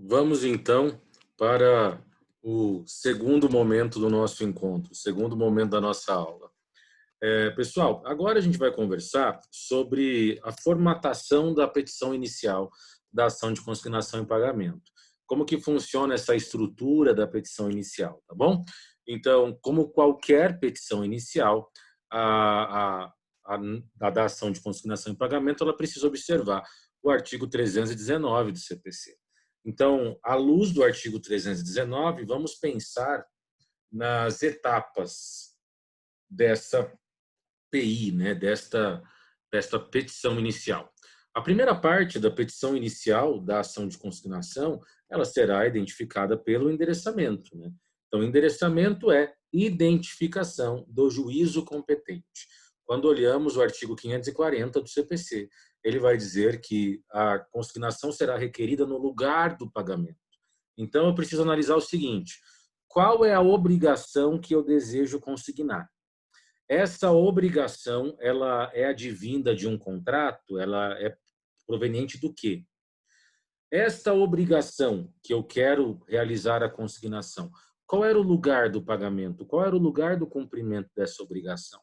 Vamos então para o segundo momento do nosso encontro, o segundo momento da nossa aula. Pessoal, agora a gente vai conversar sobre a formatação da petição inicial da ação de consignação em pagamento. Como que funciona essa estrutura da petição inicial, tá bom? Então, como qualquer petição inicial, a, a, a da ação de consignação em pagamento, ela precisa observar o artigo 319 do CPC. Então, à luz do artigo 319, vamos pensar nas etapas dessa PI, né, desta petição inicial. A primeira parte da petição inicial da ação de consignação, ela será identificada pelo endereçamento, né? Então, endereçamento é identificação do juízo competente. Quando olhamos o artigo 540 do CPC, ele vai dizer que a consignação será requerida no lugar do pagamento. Então, eu preciso analisar o seguinte: qual é a obrigação que eu desejo consignar? Essa obrigação, ela é advinda de um contrato? Ela é proveniente do quê? Esta obrigação que eu quero realizar a consignação, qual era o lugar do pagamento? Qual era o lugar do cumprimento dessa obrigação?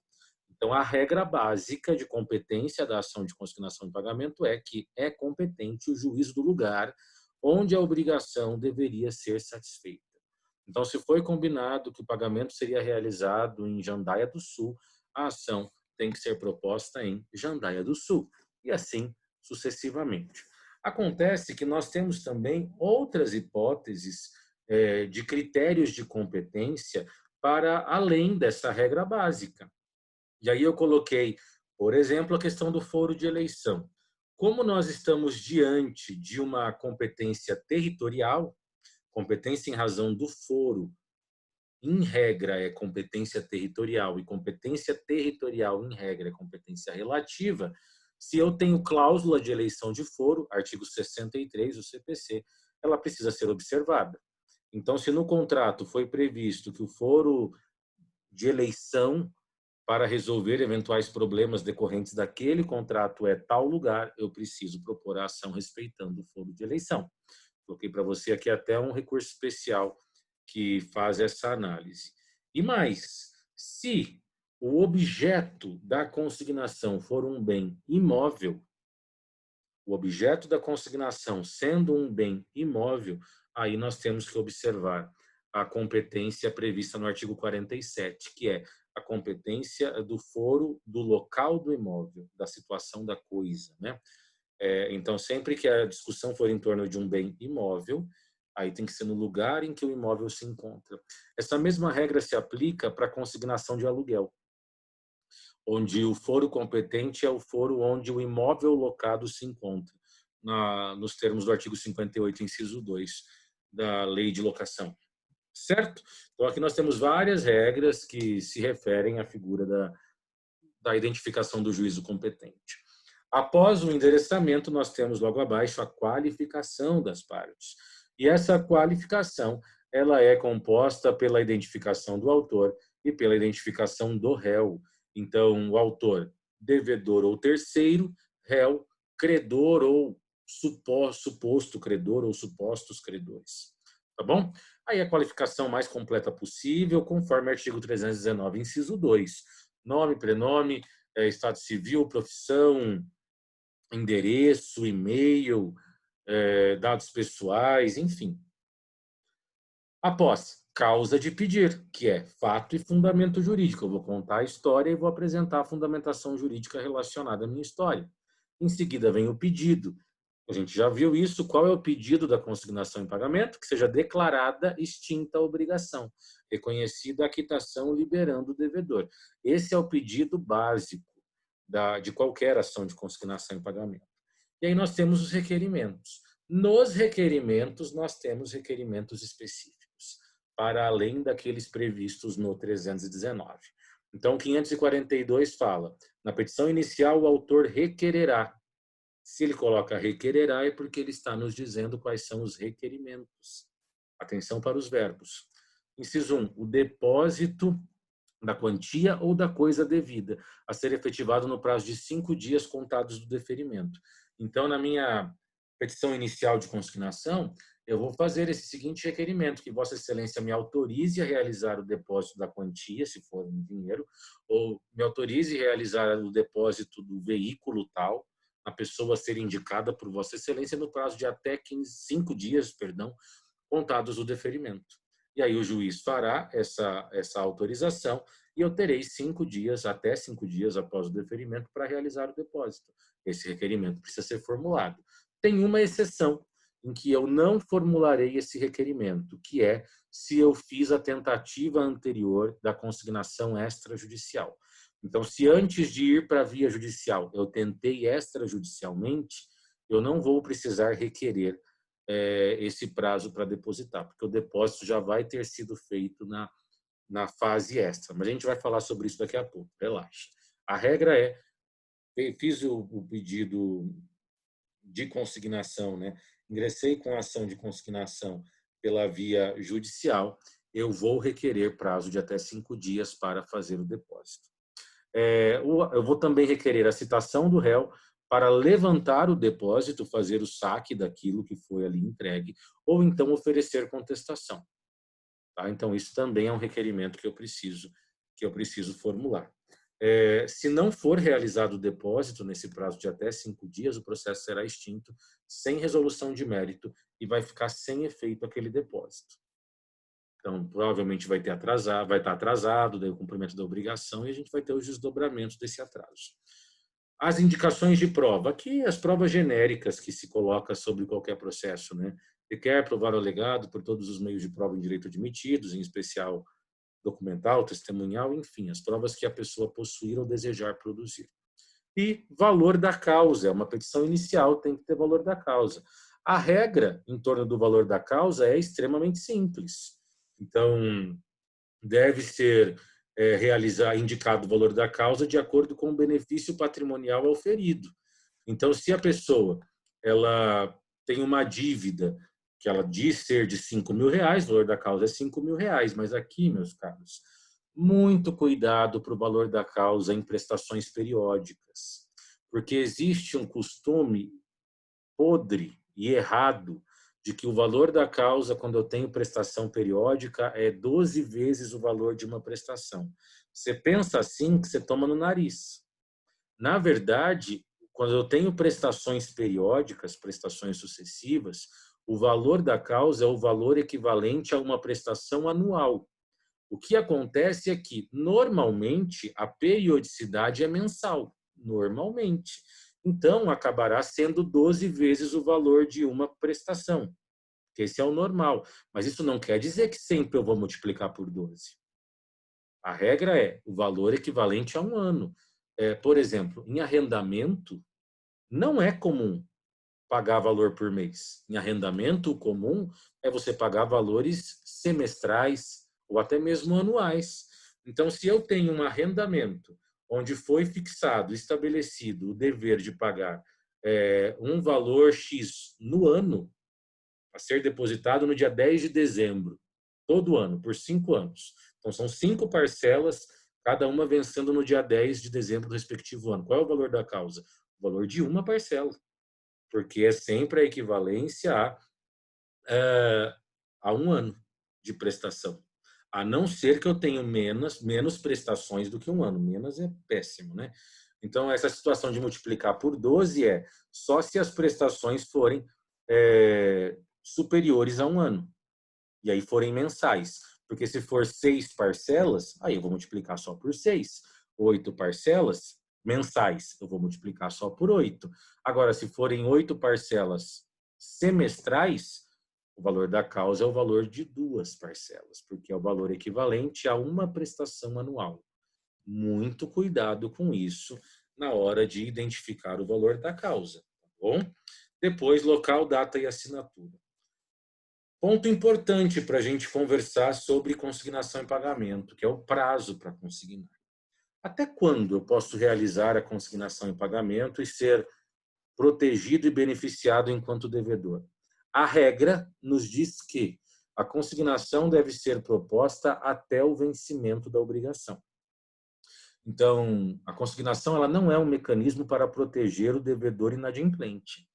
Então, a regra básica de competência da ação de consignação de pagamento é que é competente o juízo do lugar onde a obrigação deveria ser satisfeita. Então, se foi combinado que o pagamento seria realizado em Jandaia do Sul, a ação tem que ser proposta em Jandaia do Sul, e assim sucessivamente. Acontece que nós temos também outras hipóteses de critérios de competência para além dessa regra básica. E aí eu coloquei, por exemplo, a questão do foro de eleição. Como nós estamos diante de uma competência territorial, competência em razão do foro, em regra, é competência territorial, e competência territorial, em regra, é competência relativa. Se eu tenho cláusula de eleição de foro, artigo 63 do CPC, ela precisa ser observada. Então, se no contrato foi previsto que o foro de eleição para resolver eventuais problemas decorrentes daquele contrato é tal lugar, eu preciso propor a ação respeitando o foro de eleição. Coloquei para você aqui até um recurso especial que faz essa análise. E mais, se o objeto da consignação for um bem imóvel, o objeto da consignação sendo um bem imóvel, aí nós temos que observar a competência prevista no artigo 47, que é a competência do foro do local do imóvel, da situação da coisa, né? Então, sempre que a discussão for em torno de um bem imóvel, aí tem que ser no lugar em que o imóvel se encontra. Essa mesma regra se aplica para a consignação de aluguel, onde o foro competente é o foro onde o imóvel locado se encontra, nos termos do artigo 58, inciso 2, da Lei de Locação. Certo? Então, aqui nós temos várias regras que se referem à figura da identificação do juízo competente. Após o endereçamento, nós temos logo abaixo a qualificação das partes. E essa qualificação, ela é composta pela identificação do autor e pela identificação do réu. Então, o autor, devedor ou terceiro, réu, credor ou suposto credor ou supostos credores. Tá bom? Aí a qualificação mais completa possível, conforme o artigo 319, inciso 2. Nome, prenome, estado civil, profissão, endereço, e-mail, dados pessoais, enfim. Após, causa de pedir, que é fato e fundamento jurídico. Eu vou contar a história e vou apresentar a fundamentação jurídica relacionada à minha história. Em seguida vem o pedido. A gente já viu isso. Qual é o pedido da consignação em pagamento? Que seja declarada extinta a obrigação, reconhecida a quitação liberando o devedor. Esse é o pedido básico de qualquer ação de consignação em pagamento. E aí nós temos os requerimentos. Nos requerimentos, nós temos requerimentos específicos, para além daqueles previstos no 319. Então, 542 fala, na petição inicial, o autor requererá. Se ele coloca requererá, é porque ele está nos dizendo quais são os requerimentos. Atenção para os verbos. Inciso 1, o depósito da quantia ou da coisa devida, a ser efetivado no prazo de 5 dias contados do deferimento. Então, na minha petição inicial de consignação, eu vou fazer esse seguinte requerimento, que Vossa Excelência me autorize a realizar o depósito da quantia, se for em dinheiro, ou me autorize a realizar o depósito do veículo tal, a pessoa a ser indicada por Vossa Excelência no prazo de até 5 dias, contados do deferimento. E aí o juiz fará essa autorização e eu terei 5 dias, até 5 dias após o deferimento, para realizar o depósito. Esse requerimento precisa ser formulado. Tem uma exceção, em que eu não formularei esse requerimento, que é se eu fiz a tentativa anterior da consignação extrajudicial. Então, se antes de ir para a via judicial eu tentei extrajudicialmente, eu não vou precisar requerer esse prazo para depositar, porque o depósito já vai ter sido feito na fase extra. Mas a gente vai falar sobre isso daqui a pouco, relaxa. A regra é, fiz o pedido de consignação, né? Ingressei com a ação de consignação pela via judicial, eu vou requerer prazo de até 5 dias para fazer o depósito. Eu vou também requerer a citação do réu para levantar o depósito, fazer o saque daquilo que foi ali entregue, ou então oferecer contestação. Tá? Então, isso também é um requerimento que eu preciso formular. Se não for realizado o depósito nesse prazo de até 5 dias, o processo será extinto sem resolução de mérito e vai ficar sem efeito aquele depósito. Então, provavelmente vai estar atrasado, daí o cumprimento da obrigação, e a gente vai ter os desdobramentos desse atraso. As indicações de prova, aqui as provas genéricas que se coloca sobre qualquer processo, né? Requer provar o alegado por todos os meios de prova em direito admitidos, em especial documental, testemunhal, enfim, as provas que a pessoa possuir ou desejar produzir. E valor da causa, uma petição inicial tem que ter valor da causa. A regra em torno do valor da causa é extremamente simples. Então, deve ser indicado o valor da causa de acordo com o benefício patrimonial auferido. Então, se a pessoa ela tem uma dívida que ela diz ser de R$ 5.000, o valor da causa é R$ 5.000, mas aqui, meus caros, muito cuidado para o valor da causa em prestações periódicas, porque existe um costume podre e errado de que o valor da causa, quando eu tenho prestação periódica, é 12 vezes o valor de uma prestação. Você pensa assim, que você toma no nariz. Na verdade, quando eu tenho prestações periódicas, prestações sucessivas, o valor da causa é o valor equivalente a uma prestação anual. O que acontece é que, normalmente, a periodicidade é mensal. Normalmente. Então, acabará sendo 12 vezes o valor de uma prestação. Esse é o normal. Mas isso não quer dizer que sempre eu vou multiplicar por 12. A regra é o valor equivalente a um ano. Por exemplo, em arrendamento, não é comum pagar valor por mês. Em arrendamento, o comum é você pagar valores semestrais ou até mesmo anuais. Então, se eu tenho um arrendamento onde foi fixado, estabelecido o dever de pagar um valor X no ano, a ser depositado no dia 10 de dezembro, todo ano, por 5 anos. Então, são 5 parcelas, cada uma vencendo no dia 10 de dezembro do respectivo ano. Qual é o valor da causa? O valor de uma parcela, porque é sempre a equivalência a um ano de prestação. A não ser que eu tenha menos prestações do que um ano. Menos é péssimo, né? Então, essa situação de multiplicar por 12 é só se as prestações forem superiores a um ano. E aí forem mensais. Porque se for 6 parcelas, aí eu vou multiplicar só por 6. 8 parcelas mensais, eu vou multiplicar só por 8. Agora, se forem 8 parcelas semestrais, o valor da causa é o valor de 2 parcelas, porque é o valor equivalente a uma prestação anual. Muito cuidado com isso na hora de identificar o valor da causa, tá bom? Depois, local, data e assinatura. Ponto importante para a gente conversar sobre consignação em pagamento, que é o prazo para consignar. Até quando eu posso realizar a consignação em pagamento e ser protegido e beneficiado enquanto devedor? A regra nos diz que a consignação deve ser proposta até o vencimento da obrigação. Então, a consignação ela não é um mecanismo para proteger o devedor inadimplente.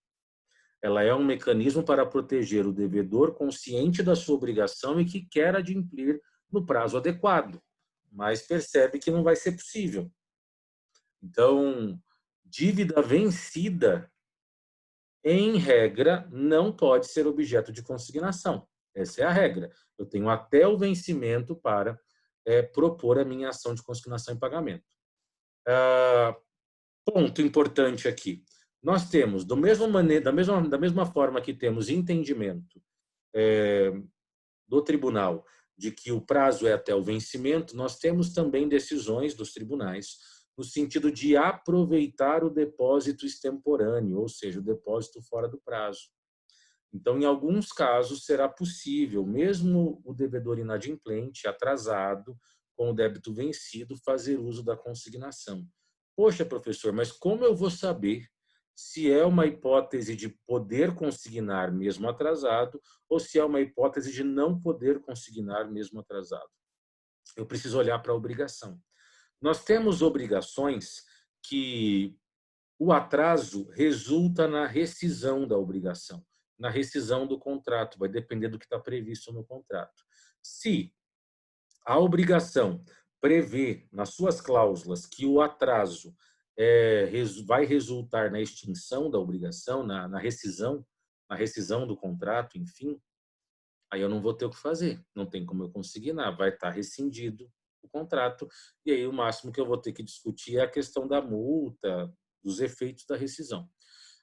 Ela é um mecanismo para proteger o devedor consciente da sua obrigação e que quer adimplir no prazo adequado, mas percebe que não vai ser possível. Então, dívida vencida, em regra, não pode ser objeto de consignação. Essa é a regra. Eu tenho até o vencimento para propor a minha ação de consignação em pagamento. Ponto importante aqui. Nós temos, da mesma forma que temos entendimento do tribunal de que o prazo é até o vencimento, nós temos também decisões dos tribunais no sentido de aproveitar o depósito extemporâneo, ou seja, o depósito fora do prazo. Então, em alguns casos, será possível, mesmo o devedor inadimplente, atrasado, com o débito vencido, fazer uso da consignação. Poxa, professor, mas como eu vou saber se é uma hipótese de poder consignar mesmo atrasado ou se é uma hipótese de não poder consignar mesmo atrasado? Eu preciso olhar para a obrigação. Nós temos obrigações que o atraso resulta na rescisão da obrigação, na rescisão do contrato, vai depender do que está previsto no contrato. Se a obrigação prevê nas suas cláusulas que o atraso vai resultar na extinção da obrigação, na rescisão do contrato, enfim, aí eu não vou ter o que fazer, não tem como eu consignar, vai estar rescindido o contrato, e aí o máximo que eu vou ter que discutir é a questão da multa, dos efeitos da rescisão.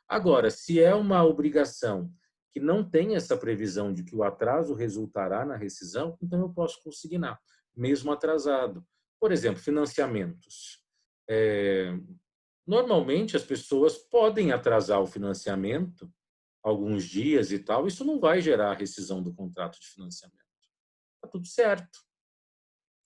Agora, se é uma obrigação que não tem essa previsão de que o atraso resultará na rescisão, então eu posso consignar, mesmo atrasado. Por exemplo, financiamentos. Normalmente as pessoas podem atrasar o financiamento alguns dias e tal, isso não vai gerar a rescisão do contrato de financiamento. Está tudo certo.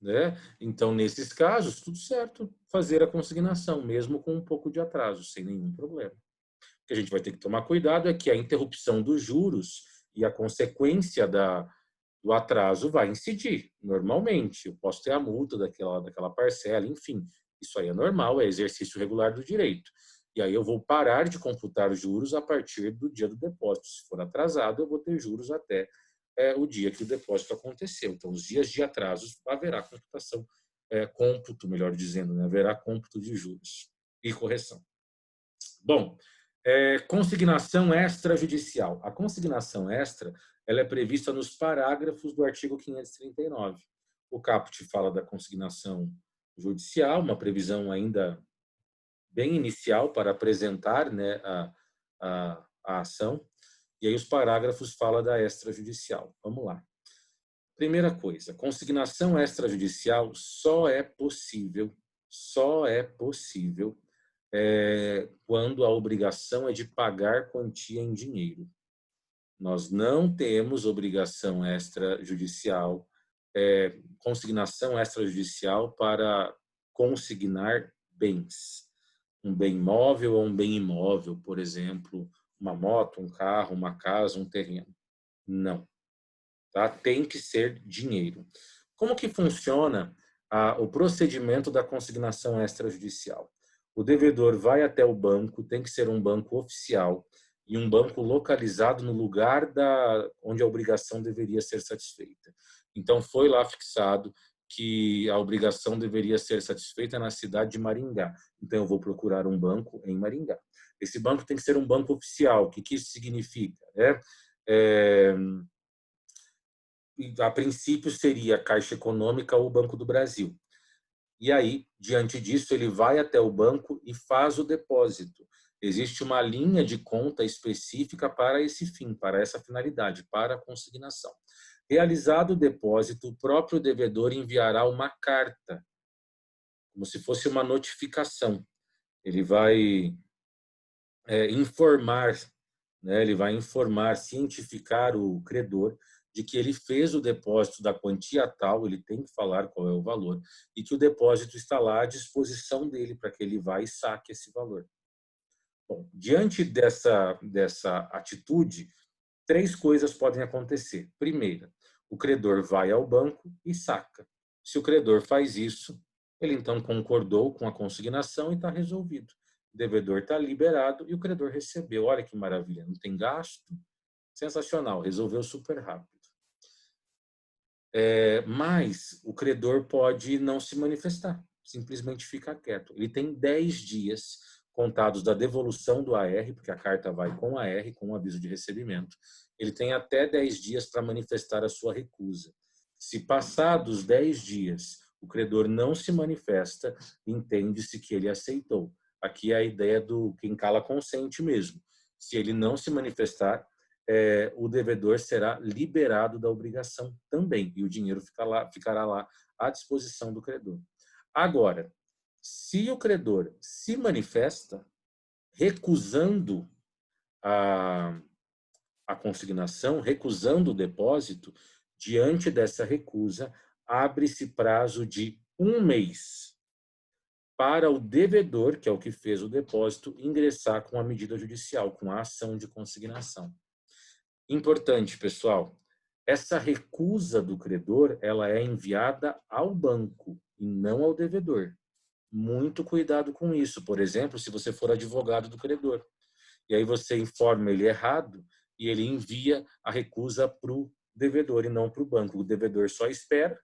Né? Então, nesses casos, tudo certo, fazer a consignação, mesmo com um pouco de atraso, sem nenhum problema. O que a gente vai ter que tomar cuidado é que a interrupção dos juros e a consequência do atraso vai incidir, normalmente. Eu posso ter a multa daquela parcela, enfim, isso aí é normal, é exercício regular do direito. E aí eu vou parar de computar juros a partir do dia do depósito. Se for atrasado, eu vou ter juros até o dia que o depósito aconteceu. Então, os dias de atrasos haverá computação, cômputo, melhor dizendo, né? Haverá cômputo de juros e correção. Bom, consignação extrajudicial. A consignação extra ela é prevista nos parágrafos do artigo 539. O caput fala da consignação judicial, uma previsão ainda bem inicial para apresentar, né, a ação. E aí os parágrafos falam da extrajudicial. Vamos lá. Primeira coisa, consignação extrajudicial só é possível quando a obrigação é de pagar quantia em dinheiro. Nós não temos obrigação extrajudicial, consignação extrajudicial para consignar bens. Um bem móvel ou um bem imóvel, por exemplo, uma moto, um carro, uma casa, um terreno. Não. Tá? Tem que ser dinheiro. Como que funciona o procedimento da consignação extrajudicial? O devedor vai até o banco, tem que ser um banco oficial e um banco localizado no lugar onde a obrigação deveria ser satisfeita. Então, foi lá fixado que a obrigação deveria ser satisfeita na cidade de Maringá. Então, eu vou procurar um banco em Maringá. Esse banco tem que ser um banco oficial. O que isso significa? A princípio seria a Caixa Econômica ou o Banco do Brasil. E aí, diante disso, ele vai até o banco e faz o depósito. Existe uma linha de conta específica para esse fim, para essa finalidade, para a consignação. Realizado o depósito, o próprio devedor enviará uma carta, como se fosse uma notificação. Ele vai informar, né? Ele vai informar, cientificar o credor de que ele fez o depósito da quantia tal, ele tem que falar qual é o valor, e que o depósito está lá à disposição dele para que ele vá e saque esse valor. Bom, diante dessa atitude, 3 coisas podem acontecer. Primeira, o credor vai ao banco e saca. Se o credor faz isso, ele então concordou com a consignação e está resolvido. o devedor está liberado e o credor recebeu. Olha que maravilha, não tem gasto? Sensacional, resolveu super rápido. Mas o credor pode não se manifestar, simplesmente ficar quieto. Ele tem 10 dias contados da devolução do AR, porque a carta vai com AR, com o aviso de recebimento. Ele tem até 10 dias para manifestar a sua recusa. Se passados 10 dias o credor não se manifesta, entende-se que ele aceitou. Aqui é a ideia do quem cala consente mesmo. Se ele não se manifestar, o devedor será liberado da obrigação também, e o dinheiro ficará lá à disposição do credor. Agora, se o credor se manifesta recusando a consignação, recusando o depósito, diante dessa recusa, abre-se prazo de 1 mês para o devedor, que é o que fez o depósito, ingressar com a medida judicial, com a ação de consignação. Importante, pessoal, essa recusa do credor, ela é enviada ao banco e não ao devedor. Muito cuidado com isso. Por exemplo, se você for advogado do credor, e aí você informa ele errado e ele envia a recusa para o devedor e não para o banco. O devedor só espera,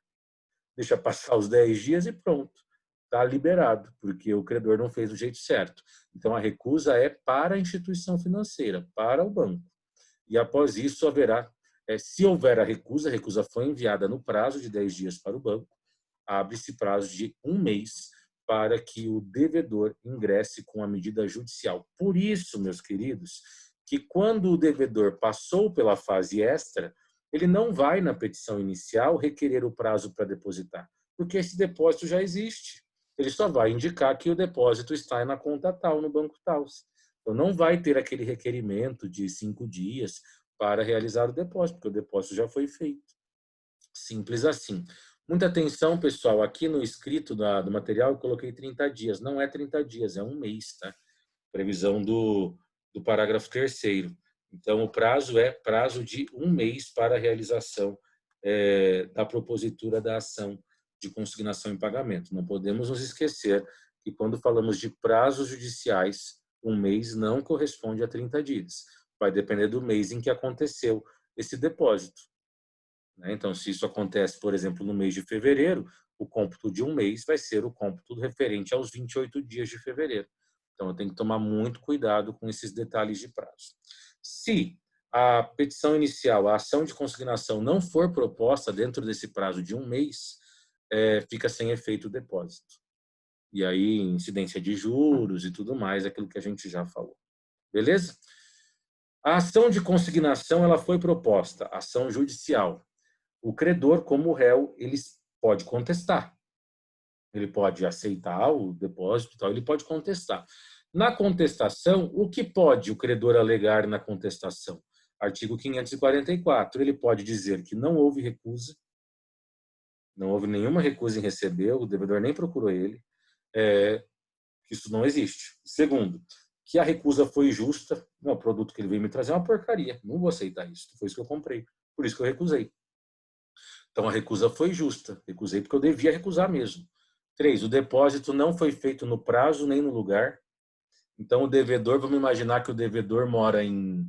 deixa passar os 10 dias e pronto. Está liberado, porque o credor não fez do jeito certo. Então, a recusa é para a instituição financeira, para o banco. E após isso haverá, se houver a recusa foi enviada no prazo de 10 dias para o banco, abre-se prazo de 1 mês para que o devedor ingresse com a medida judicial. Por isso, meus queridos, que quando o devedor passou pela fase extra, ele não vai na petição inicial requerer o prazo para depositar, porque esse depósito já existe. Ele só vai indicar que o depósito está na conta tal, no banco tal. Então, não vai ter aquele requerimento de 5 dias para realizar o depósito, porque o depósito já foi feito. Simples assim. Muita atenção, pessoal. Aqui no escrito do material eu coloquei 30 dias. Não é 30 dias, é 1 mês, tá? Previsão do parágrafo 3º. Então, o prazo é prazo de 1 mês para a realização da propositura da ação de consignação em pagamento. Não podemos nos esquecer que quando falamos de prazos judiciais, 1 mês não corresponde a 30 dias. Vai depender do mês em que aconteceu esse depósito. Então, se isso acontece, por exemplo, no mês de fevereiro, o cômputo de 1 mês vai ser o cômputo referente aos 28 dias de fevereiro. Então, eu tenho que tomar muito cuidado com esses detalhes de prazo. Se a petição inicial, a ação de consignação, não for proposta dentro desse prazo de 1 mês, fica sem efeito o depósito. E aí, incidência de juros e tudo mais, aquilo que a gente já falou. Beleza? A ação de consignação, ela foi proposta, ação judicial. O credor, como réu, ele pode contestar. Ele pode aceitar o depósito e tal, ele pode contestar. Na contestação, o que pode o credor alegar na contestação? Artigo 544. Ele pode dizer que não houve recusa, não houve nenhuma recusa em receber, o devedor nem procurou ele, que isso não existe. Segundo, que a recusa foi justa. Não, o produto que ele veio me trazer é uma porcaria, não vou aceitar isso, foi isso que eu comprei, por isso que eu recusei. Então, a recusa foi justa. Recusei porque eu devia recusar mesmo. 3, o depósito não foi feito no prazo nem no lugar. Então, o devedor, vamos imaginar que o devedor mora em...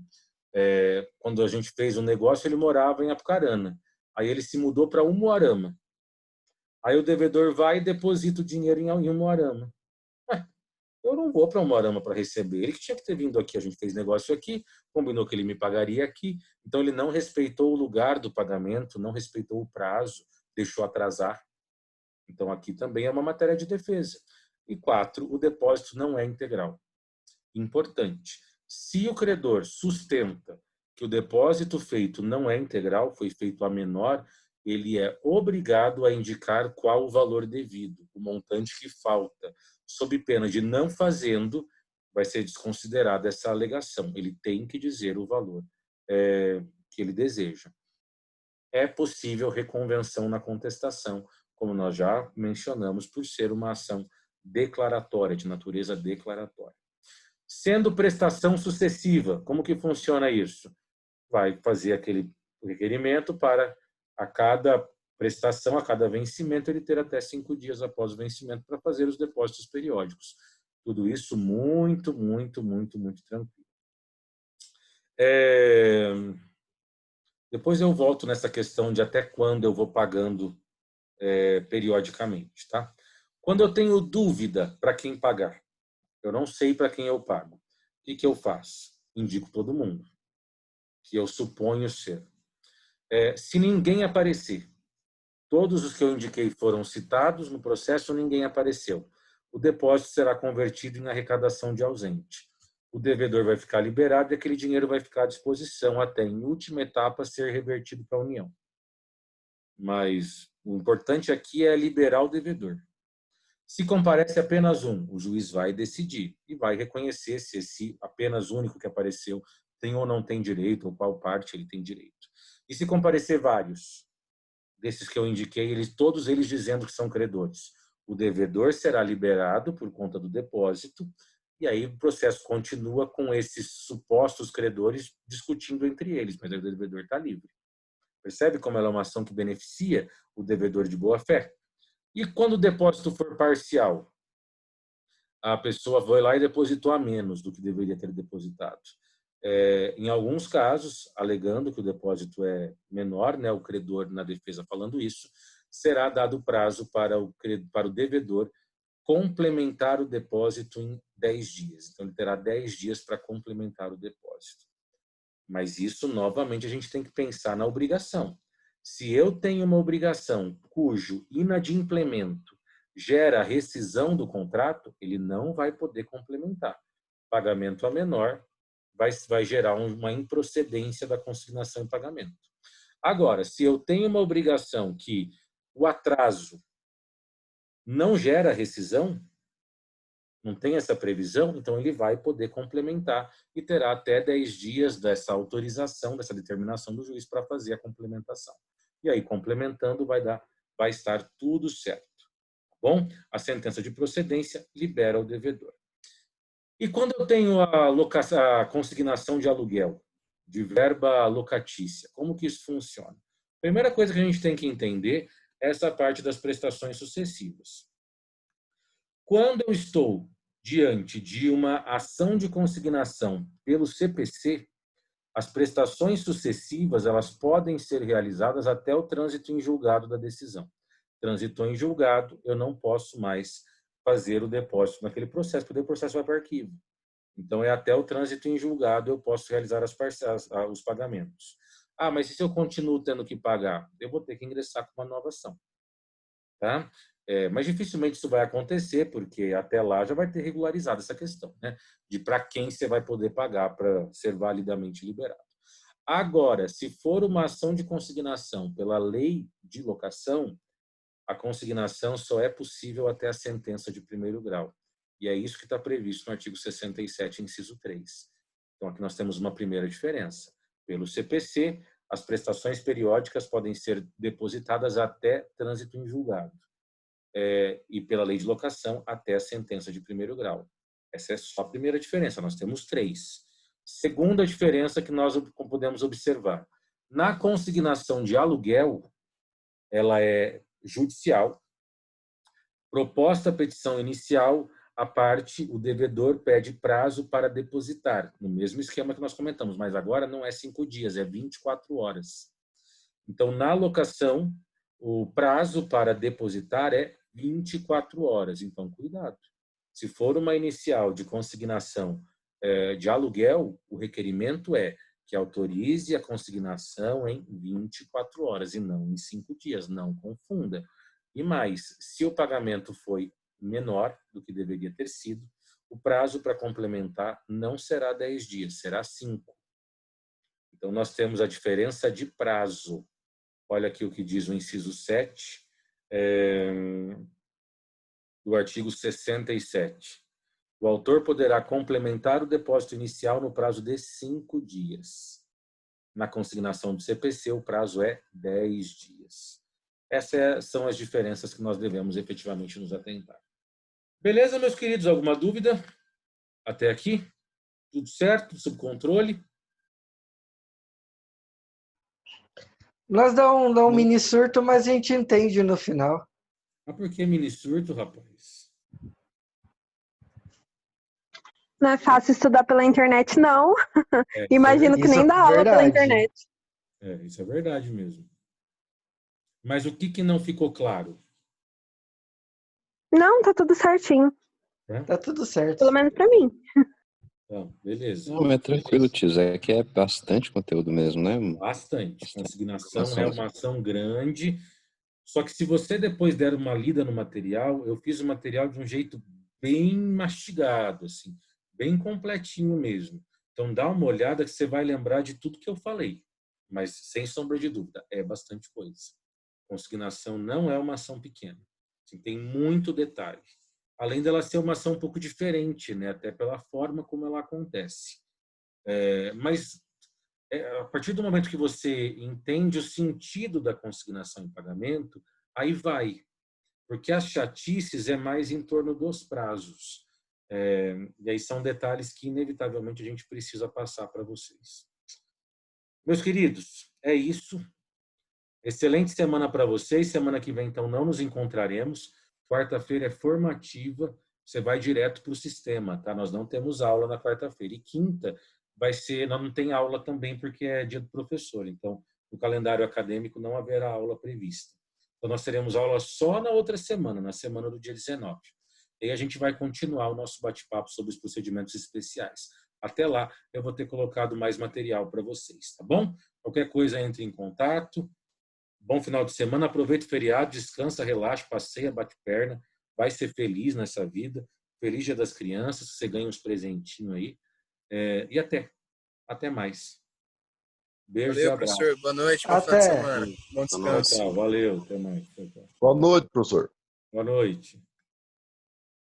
quando a gente fez o negócio, ele morava em Apucarana. Aí ele se mudou para Umuarama. Aí o devedor vai e deposita o dinheiro em Umuarama. Eu não vou para Umuarama para receber. Ele que tinha que ter vindo aqui. A gente fez negócio aqui, combinou que ele me pagaria aqui. Então, ele não respeitou o lugar do pagamento, não respeitou o prazo, deixou atrasar. Então, aqui também é uma matéria de defesa. E 4, o depósito não é integral. Importante. Se o credor sustenta que o depósito feito não é integral, foi feito a menor, ele é obrigado a indicar qual o valor devido, o montante que falta. Sob pena de não fazendo, vai ser desconsiderada essa alegação. Ele tem que dizer o valor que ele deseja. É possível reconvenção na contestação, como nós já mencionamos, por ser uma ação declaratória, de natureza declaratória. Sendo prestação sucessiva, como que funciona isso? Vai fazer aquele requerimento para a cada prestação, a cada vencimento, ele ter até 5 dias após o vencimento para fazer os depósitos periódicos. Tudo isso muito, muito, muito, muito tranquilo. Depois eu volto nessa questão de até quando eu vou pagando periodicamente, tá? Quando eu tenho dúvida para quem pagar, eu não sei para quem eu pago, o que eu faço? Indico todo mundo, que eu suponho ser. Se ninguém aparecer, todos os que eu indiquei foram citados no processo, ninguém apareceu. O depósito será convertido em arrecadação de ausente. O devedor vai ficar liberado e aquele dinheiro vai ficar à disposição até, em última etapa, ser revertido para a União. Mas o importante aqui é liberar o devedor. Se comparece apenas um, o juiz vai decidir e vai reconhecer se esse apenas único que apareceu tem ou não tem direito, ou qual parte ele tem direito. E se comparecer vários, desses que eu indiquei, todos eles dizendo que são credores, o devedor será liberado por conta do depósito e aí o processo continua com esses supostos credores discutindo entre eles, mas o devedor está livre. Percebe como ela é uma ação que beneficia o devedor de boa-fé? E quando o depósito for parcial? A pessoa foi lá e depositou a menos do que deveria ter depositado. Em alguns casos, alegando que o depósito é menor, né, o credor na defesa falando isso, será dado prazo para o devedor complementar o depósito em 10 dias. Então, ele terá 10 dias para complementar o depósito. Mas isso, novamente, a gente tem que pensar na obrigação. Se eu tenho uma obrigação cujo inadimplemento gera rescisão do contrato, ele não vai poder complementar. Pagamento a menor vai gerar uma improcedência da consignação em pagamento. Agora, se eu tenho uma obrigação que o atraso não gera rescisão, não tem essa previsão, então ele vai poder complementar e terá até 10 dias dessa autorização, dessa determinação do juiz para fazer a complementação. E aí, complementando, vai estar tudo certo. Tá bom? A sentença de procedência libera o devedor. E quando eu tenho a consignação de aluguel, de verba locatícia, como que isso funciona? A primeira coisa que a gente tem que entender é essa parte das prestações sucessivas. Quando eu estou diante de uma ação de consignação pelo CPC, as prestações sucessivas elas podem ser realizadas até o trânsito em julgado da decisão. Transitou em julgado, eu não posso mais fazer o depósito naquele processo, porque o processo vai para o arquivo. Então, é até o trânsito em julgado eu posso realizar os pagamentos. Ah, mas e se eu continuo tendo que pagar? Eu vou ter que ingressar com uma nova ação. Tá? Mas dificilmente isso vai acontecer, porque até lá já vai ter regularizado essa questão, né? De para quem você vai poder pagar para ser validamente liberado. Agora, se for uma ação de consignação pela lei de locação, a consignação só é possível até a sentença de primeiro grau. E é isso que está previsto no artigo 67, inciso 3. Então, aqui nós temos uma primeira diferença. Pelo CPC, as prestações periódicas podem ser depositadas até trânsito em julgado. E pela lei de locação, até a sentença de primeiro grau. Essa é só a primeira diferença, nós temos 3. Segunda diferença que nós podemos observar. Na consignação de aluguel, ela é judicial. Proposta a petição inicial, o devedor pede prazo para depositar, no mesmo esquema que nós comentamos, mas agora não é 5 dias, é 24 horas. Então, na locação, o prazo para depositar é 24 horas. Então, cuidado. Se for uma inicial de consignação de aluguel, o requerimento é que autorize a consignação em 24 horas e não em 5 dias. Não confunda. E mais, se o pagamento foi menor do que deveria ter sido, o prazo para complementar não será 10 dias, será 5. Então, nós temos a diferença de prazo. Olha aqui o que diz o inciso 7 do artigo 67. O autor poderá complementar o depósito inicial no prazo de 5 dias. Na consignação do CPC, o prazo é 10 dias. Essas são as diferenças que nós devemos efetivamente nos atentar. Beleza, meus queridos? Alguma dúvida? Até aqui? Tudo certo? Sob controle? Nós dá um mini surto, mas a gente entende no final. Mas por que mini surto, rapaz? Não é fácil estudar pela internet, não. É, Imagino que nem dá aula pela internet. Isso é verdade mesmo. Mas o que não ficou claro? Não, tá tudo certinho. Tá tudo certo. Pelo menos pra mim. Então, beleza. Não, é tranquilo, tio. É que é bastante conteúdo mesmo, né? Bastante. Consignação é uma ação grande. Só que se você depois der uma lida no material, eu fiz o material de um jeito bem mastigado, assim, bem completinho mesmo. Então dá uma olhada que você vai lembrar de tudo que eu falei. Mas sem sombra de dúvida, é bastante coisa. Consignação não é uma ação pequena. Assim, tem muito detalhe. Além dela ser uma ação um pouco diferente, né? Até pela forma como ela acontece. Mas a partir do momento que você entende o sentido da consignação em pagamento, aí vai. Porque as chatices é mais em torno dos prazos. E aí são detalhes que, inevitavelmente, a gente precisa passar para vocês. Meus queridos, é isso. Excelente semana para vocês. Semana que vem, então, não nos encontraremos. Quarta-feira é formativa. Você vai direto para o sistema, tá? Nós não temos aula na quarta-feira. E quinta vai ser... Nós não tem aula também porque é dia do professor. Então, no calendário acadêmico não haverá aula prevista. Então, nós teremos aula só na outra semana, na semana do dia 19. E aí a gente vai continuar o nosso bate-papo sobre os procedimentos especiais. Até lá, eu vou ter colocado mais material para vocês, tá bom? Qualquer coisa, entre em contato. Bom final de semana, aproveita o feriado, descansa, relaxa, passeia, bate perna, vai ser feliz nessa vida. Feliz Dia das Crianças, você ganha uns presentinhos aí. E até mais. Beijo e abraço. Professor. Boa noite, bom final de semana. Bom descanso. Tchau, valeu, até mais. Tchau. Boa noite, professor. Boa noite.